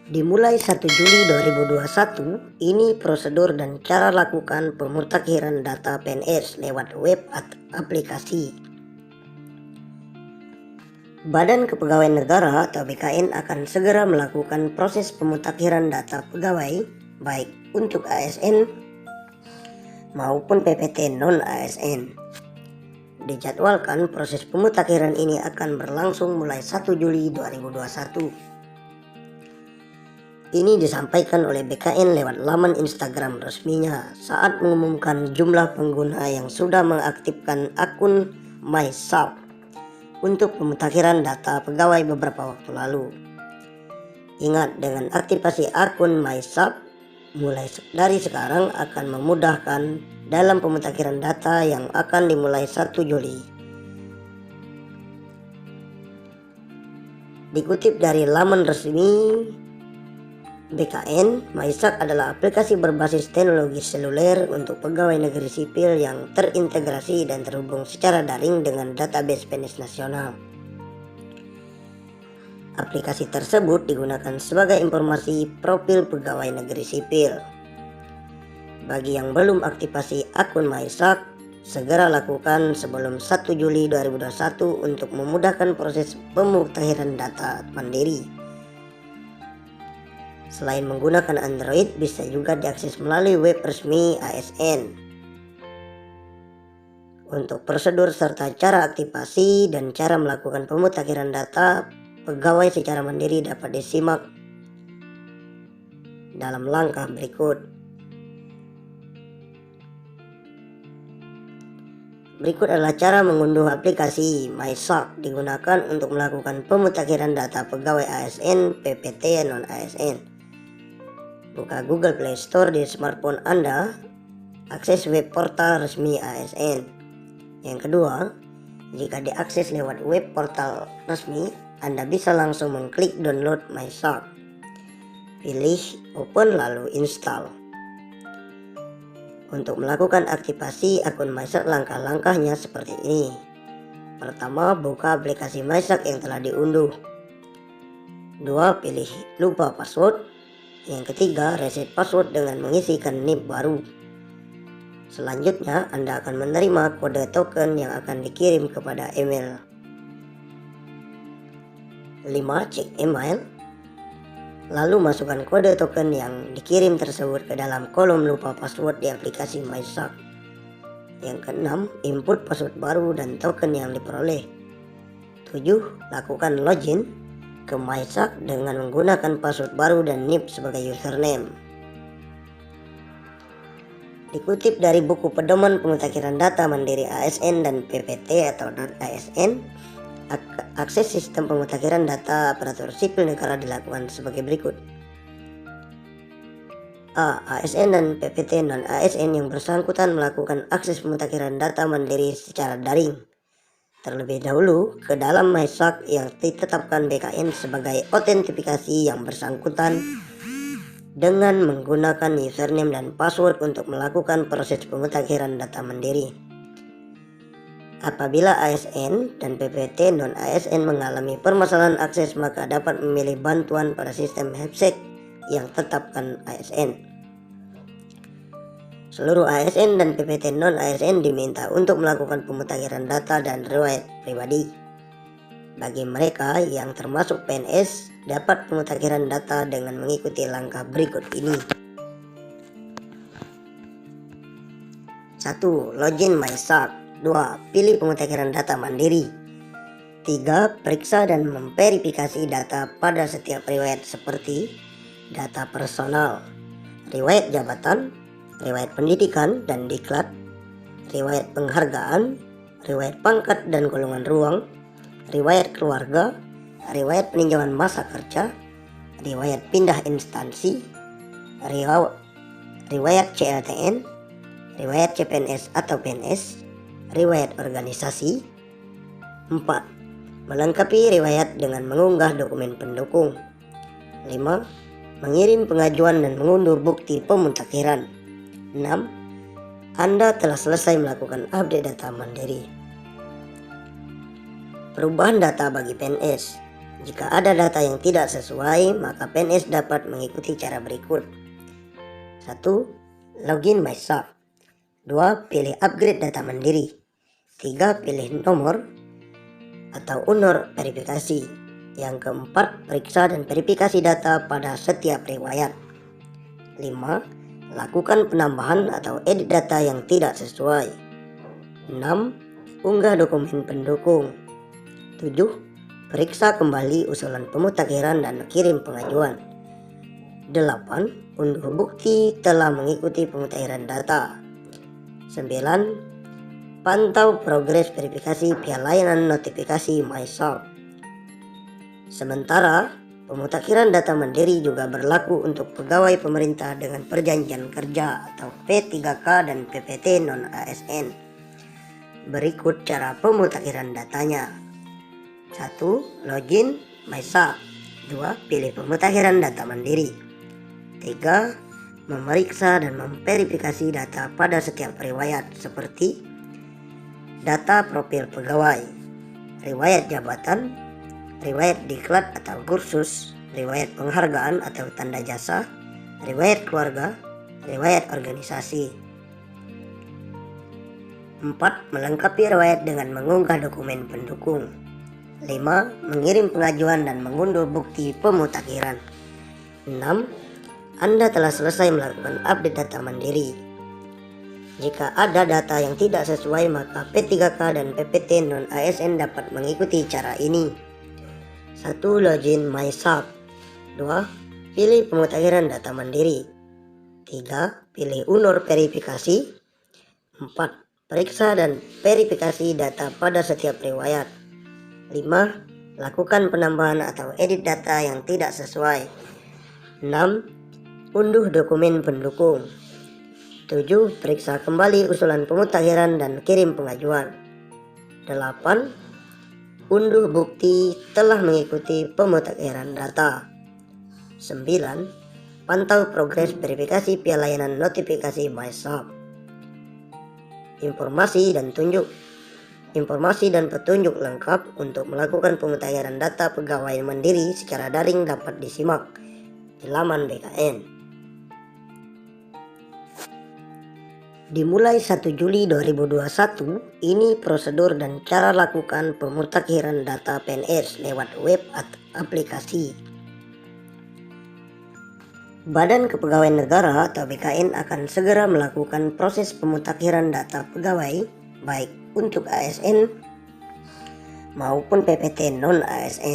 Dimulai 1 Juli 2021, ini prosedur dan cara lakukan pemutakhiran data PNS lewat web atau aplikasi. Badan Kepegawaian Negara atau BKN akan segera melakukan proses pemutakhiran data pegawai baik untuk ASN maupun PPT non-ASN. Dijadwalkan proses pemutakhiran ini akan berlangsung mulai 1 Juli 2021. Ini disampaikan oleh BKN lewat laman Instagram resminya saat mengumumkan jumlah pengguna yang sudah mengaktifkan akun MySAP untuk pemutakhiran data pegawai beberapa waktu lalu. Ingat, dengan aktivasi akun MySAP mulai dari sekarang akan memudahkan dalam pemutakhiran data yang akan dimulai 1 Juli. Dikutip dari laman resmi BKN, MySAP adalah aplikasi berbasis teknologi seluler untuk pegawai negeri sipil yang terintegrasi dan terhubung secara daring dengan database PNS nasional. Aplikasi tersebut digunakan sebagai informasi profil pegawai negeri sipil. Bagi yang belum aktifasi akun MySAP, segera lakukan sebelum 1 Juli 2021 untuk memudahkan proses pemutakhiran data mandiri. Selain menggunakan Android, bisa juga diakses melalui web resmi ASN. Untuk prosedur serta cara aktivasi dan cara melakukan pemutakhiran data pegawai secara mandiri dapat disimak dalam langkah berikut. Berikut adalah cara mengunduh aplikasi MySAP digunakan untuk melakukan pemutakhiran data pegawai ASN, PPT, non-ASN. Buka Google Play Store di smartphone Anda, akses web portal resmi ASN. Yang kedua, jika diakses lewat web portal resmi, Anda bisa langsung mengklik download MySAP. Pilih open lalu install. Untuk melakukan aktivasi akun MySAP, langkah-langkahnya seperti ini. Pertama, buka aplikasi MySAP yang telah diunduh. 2. Pilih lupa password. Yang ketiga, reset password dengan mengisikan NIP baru. Selanjutnya, Anda akan menerima kode token yang akan dikirim kepada email. 5. Cek email. Lalu masukkan kode token yang dikirim tersebut ke dalam kolom lupa password di aplikasi MySAP. Yang keenam, input password baru dan token yang diperoleh. 7. Lakukan login ke MySAP dengan menggunakan password baru dan NIP sebagai username. Dikutip dari buku pedoman pemutakhiran data mandiri ASN dan PPT atau non-ASN, akses sistem pemutakhiran data aparatur sipil negara dilakukan sebagai berikut. A. ASN dan PPT non-ASN yang bersangkutan melakukan akses pemutakhiran data mandiri secara daring terlebih dahulu ke dalam MySAP yang ditetapkan BKN sebagai autentifikasi yang bersangkutan dengan menggunakan username dan password untuk melakukan proses pemutakhiran data mandiri. Apabila ASN dan PPT non-ASN mengalami permasalahan akses, maka dapat memilih bantuan pada sistem HEPSEC yang tetapkan ASN. Seluruh ASN dan PPT non-ASN diminta untuk melakukan pemutakhiran data dan riwayat pribadi. Bagi mereka yang termasuk PNS, dapat pemutakhiran data dengan mengikuti langkah berikut ini. 1. Login MySAP. 2. Pilih pemutakhiran data mandiri. 3. Periksa dan memverifikasi data pada setiap riwayat seperti data personal, riwayat jabatan, riwayat pendidikan dan diklat, riwayat penghargaan, riwayat pangkat dan golongan ruang, riwayat keluarga, riwayat peninjauan masa kerja, riwayat pindah instansi, riwayat CLTN, riwayat CPNS atau PNS, riwayat organisasi. 4. Melengkapi riwayat dengan mengunggah dokumen pendukung. 5. Mengirim pengajuan dan mengunduh bukti pemutakhiran. 6. Anda telah selesai melakukan update data mandiri. Perubahan data bagi PNS. Jika ada data yang tidak sesuai, maka PNS dapat mengikuti cara berikut. 1. Login MySAP. 2. Pilih upgrade data mandiri. 3. Pilih nomor atau UNOR verifikasi. Yang keempat, periksa dan verifikasi data pada setiap riwayat. 5. Lakukan penambahan atau edit data yang tidak sesuai. 6. Unggah dokumen pendukung. 7. Periksa kembali usulan pemutakhiran dan kirim pengajuan. 8. Unduh bukti telah mengikuti pemutakhiran data. 9. Pantau progres verifikasi via layanan notifikasi MySAP. Sementara, pemutakhiran data mandiri juga berlaku untuk pegawai pemerintah dengan perjanjian kerja atau P3K dan PPT non-ASN. Berikut cara pemutakhiran datanya. 1. Login MySAP. 2. Pilih pemutakhiran data mandiri. 3. Memeriksa dan memverifikasi data pada setiap riwayat seperti data profil pegawai, riwayat jabatan, riwayat diklat atau kursus, riwayat penghargaan atau tanda jasa, riwayat keluarga, riwayat organisasi. 4. Melengkapi riwayat dengan mengunggah dokumen pendukung. 5. Mengirim pengajuan dan mengunduh bukti pemutakhiran. 6. Anda telah selesai melakukan update data mandiri. Jika ada data yang tidak sesuai, maka P3K dan PPT non-ASN dapat mengikuti cara ini. 1. Login MySAP. 2. Pilih pemutakhiran data mandiri. 3. Pilih UNOR verifikasi. 4. Periksa dan verifikasi data pada setiap riwayat. 5. Lakukan penambahan atau edit data yang tidak sesuai. 6. Unduh dokumen pendukung. 7. Periksa kembali usulan pemutakhiran dan kirim pengajuan. 8. Unduh bukti telah mengikuti pemutakhiran data. 9. Pantau progres verifikasi via layanan notifikasi MySAP. Informasi dan petunjuk lengkap untuk melakukan pemutakhiran data pegawai mandiri secara daring dapat disimak di laman BKN. Dimulai 1 Juli 2021, ini prosedur dan cara lakukan pemutakhiran data PNS lewat web atau aplikasi. Badan Kepegawaian Negara atau BKN akan segera melakukan proses pemutakhiran data pegawai baik untuk ASN maupun PPT non-ASN.